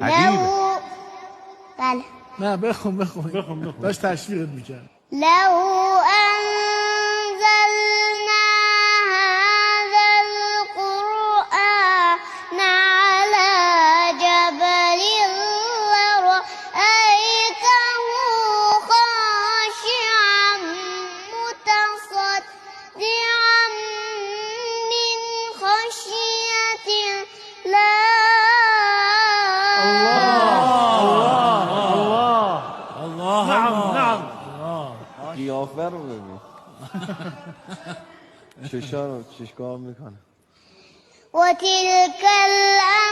عجيبة. بله نه بخون داشت تشویقت میکرد. لو أنزلنا هذا القرآن على جبل لرأيته خاشعا متصدعا من خشية الله. نعم. قیافه رو ببین. چشار رو چشکار میکنه. وتلك الأمثال